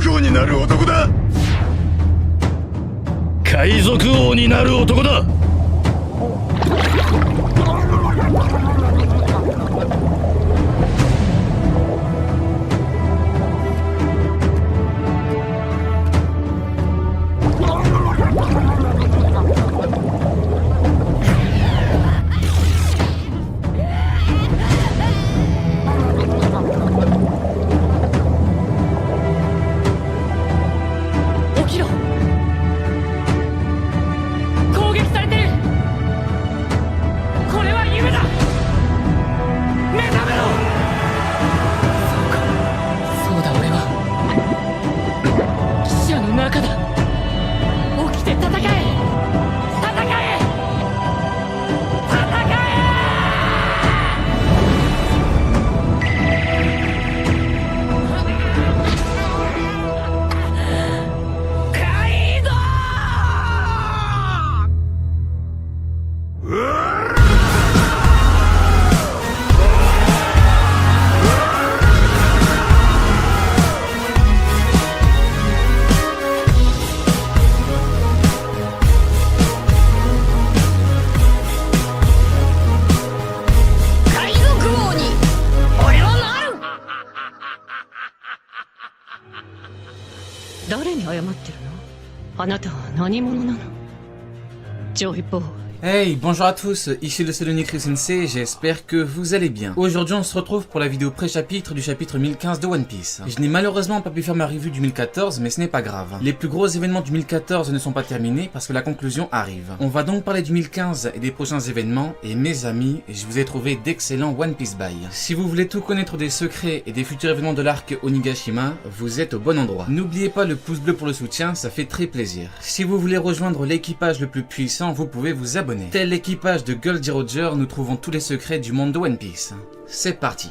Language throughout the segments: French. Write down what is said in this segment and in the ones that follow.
王になる男だ。海賊王になる男だ。起きろ。攻撃されてる。これは夢だ。目覚めろ。そうだ、俺は記者の中だ。起きて戦え。戦え。戦え。カイド海賊王に俺はなる。誰に謝ってるの？あなたは何者なの？ジョイボーイ。 Hey, bonjour à tous, ici le seul unique Sensei, j'espère que vous allez bien. Aujourd'hui on se retrouve pour la vidéo pré-chapitre du chapitre 1015 de One Piece. Je n'ai malheureusement pas pu faire ma review du 1014, mais ce n'est pas grave. Les plus gros événements du 1014 ne sont pas terminés parce que la conclusion arrive. On va donc parler du 1015 et des prochains événements, et mes amis, je vous ai trouvé d'excellents One Piece Buy. Si vous voulez tout connaître des secrets et des futurs événements de l'arc Onigashima, vous êtes au bon endroit. N'oubliez pas le pouce bleu pour le soutien, ça fait très plaisir. Si vous voulez rejoindre l'équipage le plus puissant, vous pouvez vous abonner. Tel l'équipage de Goldie Roger, nous trouvons tous les secrets du monde de One Piece. C'est parti.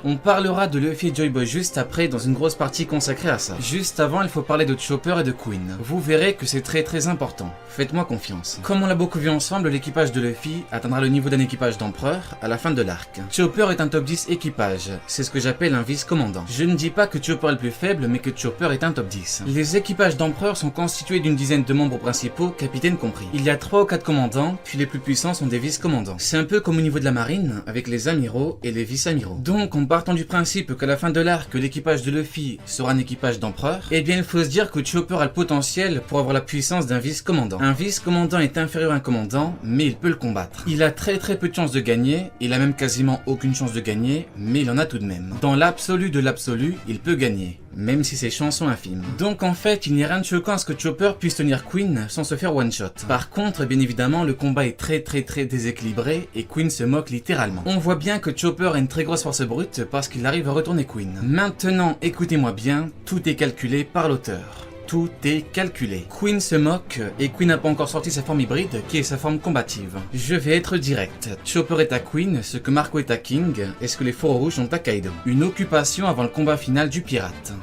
On parlera de Luffy et Joy Boy juste après dans une grosse partie consacrée à ça. Juste avant, il faut parler de Chopper et de Queen. Vous verrez que c'est très important. Faites-moi confiance. Comme on l'a beaucoup vu ensemble, l'équipage de Luffy atteindra le niveau d'un équipage d'empereur à la fin de l'arc. Chopper est un top 10 équipage. C'est ce que j'appelle un vice-commandant. Je ne dis pas que Chopper est le plus faible, mais que Chopper est un top 10. Les équipages d'empereur sont constitués d'une dizaine de membres principaux, capitaines compris. Il y a 3 ou 4 commandants, puis les plus puissants sont des vice-commandants. C'est un peu comme au niveau de la marine, avec les amiraux et les vice-amiraux. Donc on partant du principe qu'à la fin de l'arc, l'équipage de Luffy sera un équipage d'empereur, eh bien il faut se dire que Chopper a le potentiel pour avoir la puissance d'un vice-commandant. Un vice-commandant est inférieur à un commandant, mais il peut le combattre. Il a très peu de chances de gagner, il a même quasiment aucune chance de gagner, mais il en a tout de même. Dans l'absolu de l'absolu, il peut gagner, même si ses chances sont infimes. Donc en fait, il n'y a rien de choquant à ce que Chopper puisse tenir Queen sans se faire one-shot. Par contre, bien évidemment, le combat est très déséquilibré et Queen se moque littéralement. On voit bien que Chopper a une très grosse force brute parce qu'il arrive à retourner Queen. Maintenant, écoutez-moi bien, tout est calculé par l'auteur. Tout est calculé. Queen se moque et Queen n'a pas encore sorti sa forme hybride qui est sa forme combative. Je vais être direct. Chopper est à Queen, ce que Marco est à King et ce que les Fours Rouges sont à Kaido. Une occupation avant le combat final du pirate.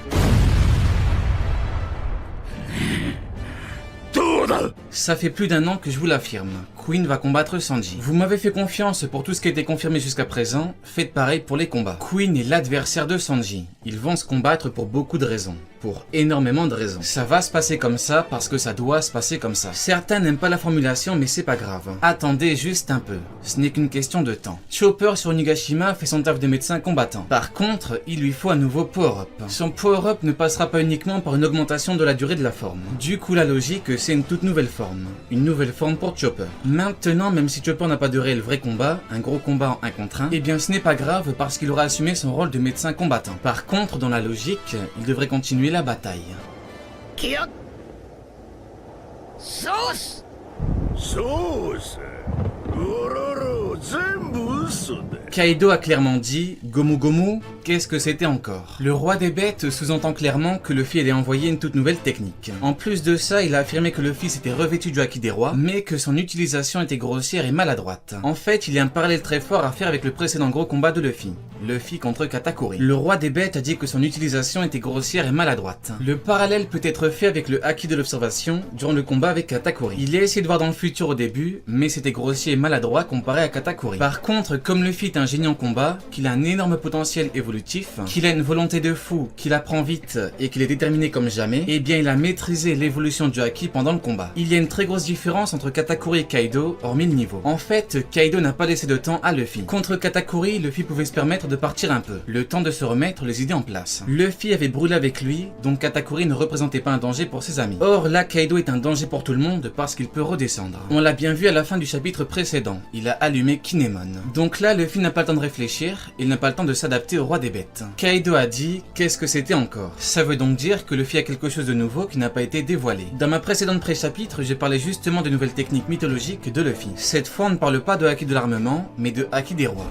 Ça fait plus d'1 an que je vous l'affirme. Queen va combattre Sanji. Vous m'avez fait confiance pour tout ce qui a été confirmé jusqu'à présent, faites pareil pour les combats. Queen est l'adversaire de Sanji. Ils vont se combattre pour beaucoup de raisons. Pour énormément de raisons. Ça va se passer comme ça parce que ça doit se passer comme ça. Certains n'aiment pas la formulation mais c'est pas grave. Attendez juste un peu. Ce n'est qu'une question de temps. Chopper sur Onigashima fait son taf de médecin combattant. Par contre, il lui faut un nouveau power-up. Son power-up ne passera pas uniquement par une augmentation de la durée de la forme. Du coup la logique c'est une toute nouvelle forme. Une nouvelle forme pour Chopper. Maintenant, même si Chopper n'a pas de réel vrai combat, un gros combat en 1 contre 1, eh bien ce n'est pas grave parce qu'il aura assumé son rôle de médecin combattant. Par contre, dans la logique, il devrait continuer la bataille. Sauce. Ororo, zenbu uso da. Kaido a clairement dit « Gomu Gomu, qu'est-ce que c'était encore ?» Le roi des bêtes sous-entend clairement que Luffy allait envoyer une toute nouvelle technique. En plus de ça, il a affirmé que Luffy s'était revêtu du haki des rois, mais que son utilisation était grossière et maladroite. En fait, il y a un parallèle très fort à faire avec le précédent gros combat de Luffy. Luffy contre Katakuri. Le roi des bêtes a dit que son utilisation était grossière et maladroite. Le parallèle peut être fait avec le haki de l'observation durant le combat avec Katakuri. Il a essayé de voir dans le futur au début, mais c'était grossier et maladroit comparé à Katakuri. Par contre, comme Luffy est un génie en combat, qu'il a un énorme potentiel évolutif, qu'il a une volonté de fou, qu'il apprend vite et qu'il est déterminé comme jamais, eh bien il a maîtrisé l'évolution du haki pendant le combat. Il y a une très grosse différence entre Katakuri et Kaido, hormis le niveau. En fait, Kaido n'a pas laissé de temps à Luffy. Contre Katakuri, Luffy pouvait se permettre de partir un peu, le temps de se remettre les idées en place. Luffy avait brûlé avec lui, donc Katakuri ne représentait pas un danger pour ses amis. Or là, Kaido est un danger pour tout le monde parce qu'il peut redescendre. On l'a bien vu à la fin du chapitre précédent, il a allumé Kinemon. Donc là, Luffy n'a pas le temps de réfléchir, il n'a pas le temps de s'adapter au roi des bêtes. Kaido a dit, qu'est-ce que c'était encore? Ça veut donc dire que Luffy a quelque chose de nouveau qui n'a pas été dévoilé. Dans ma précédente pré-chapitre, j'ai parlé justement de nouvelles techniques mythologiques de Luffy. Cette fois, on ne parle pas de haki de l'armement, mais de haki des rois.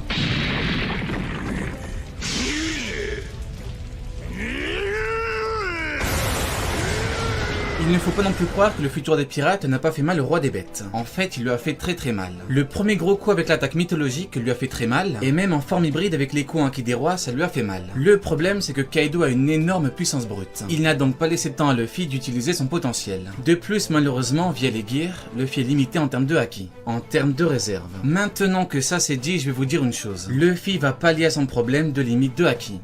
Il ne faut pas non plus croire que le futur des pirates n'a pas fait mal au roi des bêtes. En fait, il lui a fait très mal. Le premier gros coup avec l'attaque mythologique lui a fait très mal, et même en forme hybride avec les coups en haki des rois, ça lui a fait mal. Le problème, c'est que Kaido a une énorme puissance brute. Il n'a donc pas laissé de temps à Luffy d'utiliser son potentiel. De plus, malheureusement, via les gears, Luffy est limité en termes de haki, en termes de réserve. Maintenant que ça c'est dit, je vais vous dire une chose. Luffy va pallier à son problème de limite de haki.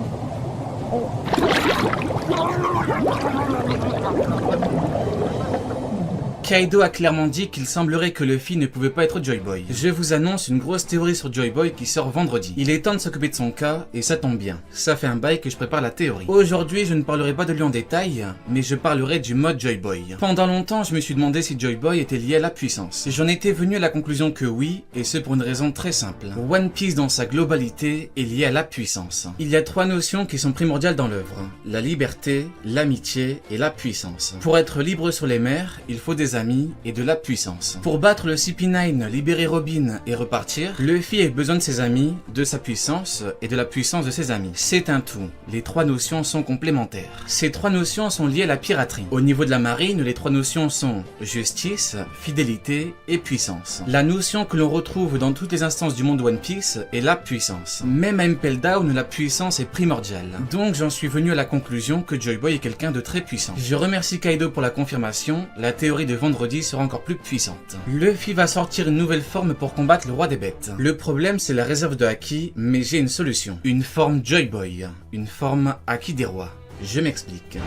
Kaido a clairement dit qu'il semblerait que Luffy ne pouvait pas être Joy Boy. Je vous annonce une grosse théorie sur Joy Boy qui sort vendredi. Il est temps de s'occuper de son cas, et ça tombe bien. Ça fait un bail que je prépare la théorie. Aujourd'hui, je ne parlerai pas de lui en détail, mais je parlerai du mode Joy Boy. Pendant longtemps, je me suis demandé si Joy Boy était lié à la puissance. J'en étais venu à la conclusion que oui, et ce pour une raison très simple. One Piece dans sa globalité est lié à la puissance. Il y a trois notions qui sont primordiales dans l'œuvre. La liberté, l'amitié et la puissance. Pour être libre sur les mers, il faut des amis et de la puissance. Pour battre le CP9, libérer Robin et repartir, Luffy a besoin de ses amis, de sa puissance et de la puissance de ses amis. C'est un tout. Les trois notions sont complémentaires. Ces trois notions sont liées à la piraterie. Au niveau de la marine, les trois notions sont justice, fidélité et puissance. La notion que l'on retrouve dans toutes les instances du monde One Piece est la puissance. Même à Impel Down, la puissance est primordiale. Donc j'en suis venu à la conclusion que Joy Boy est quelqu'un de très puissant. Je remercie Kaido pour la confirmation. La théorie de vendredi sera encore plus puissante. Luffy va sortir une nouvelle forme pour combattre le roi des bêtes. Le problème c'est la réserve de haki, mais j'ai une solution. Une forme Joy Boy, une forme haki des rois. Je m'explique.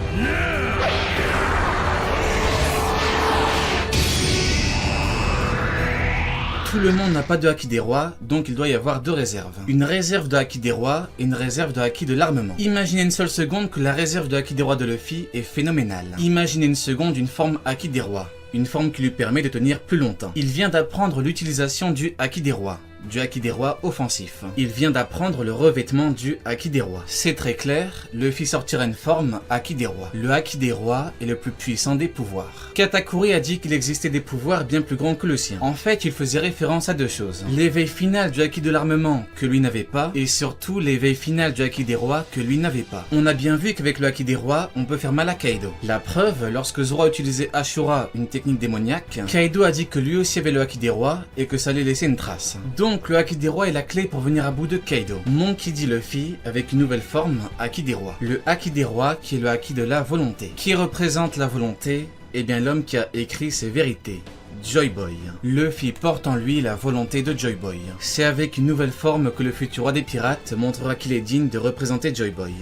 Tout le monde n'a pas de haki des rois, donc il doit y avoir deux réserves. Une réserve de haki des rois et une réserve de haki de l'armement. Imaginez une seule seconde que la réserve de haki des rois de Luffy est phénoménale. Imaginez une seconde une forme haki des rois. Une forme qui lui permet de tenir plus longtemps. Il vient d'apprendre l'utilisation du haki des rois. Du haki des rois offensif. Il vient d'apprendre le revêtement du haki des rois. C'est très clair, Luffy sortira une forme haki des rois. Le haki des rois est le plus puissant des pouvoirs. Katakuri a dit qu'il existait des pouvoirs bien plus grands que le sien. En fait, il faisait référence à deux choses. L'éveil final du haki de l'armement que lui n'avait pas, et surtout l'éveil final du haki des rois que lui n'avait pas. On a bien vu qu'avec le haki des rois, on peut faire mal à Kaido. La preuve, lorsque Zoro a utilisé Ashura, une technique démoniaque, Kaido a dit que lui aussi avait le haki des rois et que ça allait laisser une trace. Donc le haki des rois est la clé pour venir à bout de Kaido. Monkey D. Luffy avec une nouvelle forme, haki des rois. Le haki des rois qui est le haki de la volonté. Qui représente la volonté? Eh bien l'homme qui a écrit ces vérités. Joy Boy. Luffy porte en lui la volonté de Joy Boy. C'est avec une nouvelle forme que le futur roi des pirates montrera qu'il est digne de représenter Joy Boy.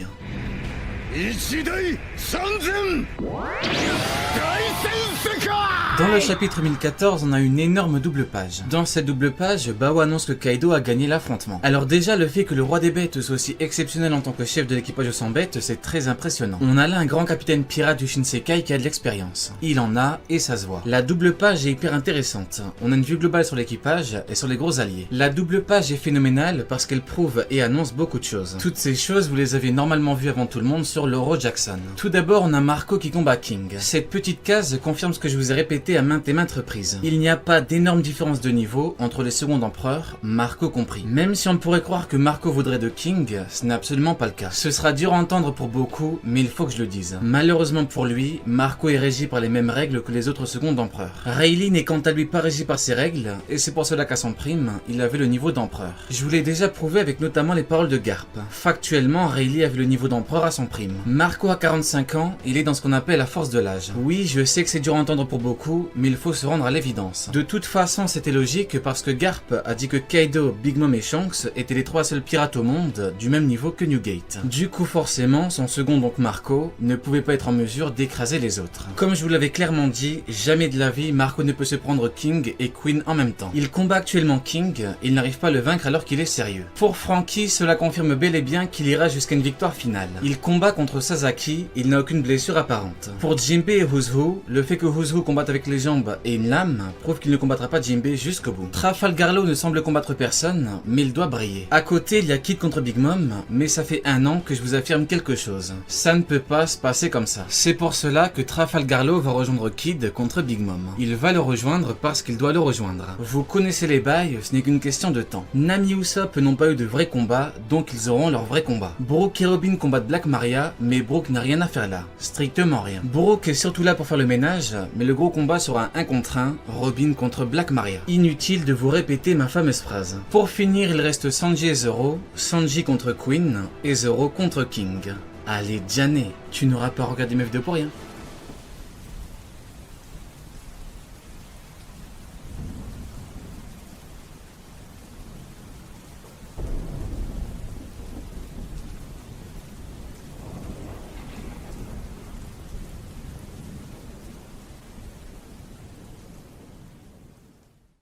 Dans le chapitre 1014, on a une énorme double page. Dans cette double page, Bao annonce que Kaido a gagné l'affrontement. Alors déjà, le fait que le roi des bêtes soit aussi exceptionnel en tant que chef de l'équipage de 100 bêtes, c'est très impressionnant. On a là un grand capitaine pirate du Shinsekai qui a de l'expérience. Il en a, et ça se voit. La double page est hyper intéressante. On a une vue globale sur l'équipage et sur les gros alliés. La double page est phénoménale parce qu'elle prouve et annonce beaucoup de choses. Toutes ces choses, vous les avez normalement vues avant tout le monde sur l'Oro Jackson. Tout d'abord, on a Marco qui combat King. Cette petite case confirme ce que je vous ai répété à maintes et maintes reprises. Il n'y a pas d'énorme différence de niveau entre les secondes empereurs, Marco compris. Même si on pourrait croire que Marco vaudrait de King, ce n'est absolument pas le cas. Ce sera dur à entendre pour beaucoup, mais il faut que je le dise. Malheureusement pour lui, Marco est régi par les mêmes règles que les autres secondes empereurs. Rayleigh n'est quant à lui pas régi par ces règles, et c'est pour cela qu'à son prime, il avait le niveau d'empereur. Je vous l'ai déjà prouvé avec notamment les paroles de Garp. Factuellement, Rayleigh avait le niveau d'empereur à son prime. Marco a 45 ans, il est dans ce qu'on appelle la force de l'âge. Oui, je sais que c'est dur à entendre pour beaucoup, fou, mais il faut se rendre à l'évidence. De toute façon, c'était logique parce que Garp a dit que Kaido, Big Mom et Shanks étaient les 3 seuls pirates au monde du même niveau que Newgate. Du coup, forcément, son second, donc Marco, ne pouvait pas être en mesure d'écraser les autres. Comme je vous l'avais clairement dit, jamais de la vie Marco ne peut se prendre King et Queen en même temps. Il combat actuellement King et il n'arrive pas à le vaincre alors qu'il est sérieux. Pour Franky, cela confirme bel et bien qu'il ira jusqu'à une victoire finale. Il combat contre Sasaki, il n'a aucune blessure apparente. Pour Jinbe et Who's-Who, le fait que Who's-Who combatte avec les jambes et une lame prouve qu'il ne combattra pas Jinbe jusqu'au bout. Trafalgar Law ne semble combattre personne, mais il doit briller. À côté, il y a Kid contre Big Mom, mais ça fait 1 an que je vous affirme quelque chose. Ça ne peut pas se passer comme ça. C'est pour cela que Trafalgar Law va rejoindre Kid contre Big Mom. Il va le rejoindre parce qu'il doit le rejoindre. Vous connaissez les bails, ce n'est qu'une question de temps. Nami et Usopp n'ont pas eu de vrai combat, donc ils auront leur vrai combat. Brook et Robin combattent Black Maria, mais Brook n'a rien à faire là. Strictement rien. Brook est surtout là pour faire le ménage, mais le gros combat sera un 1 contre 1, Robin contre Black Maria. Inutile de vous répéter ma fameuse phrase. Pour finir, il reste Sanji et Zoro, Sanji contre Queen et Zoro contre King. Allez, Diane, tu n'auras pas regardé mes vidéos pour rien.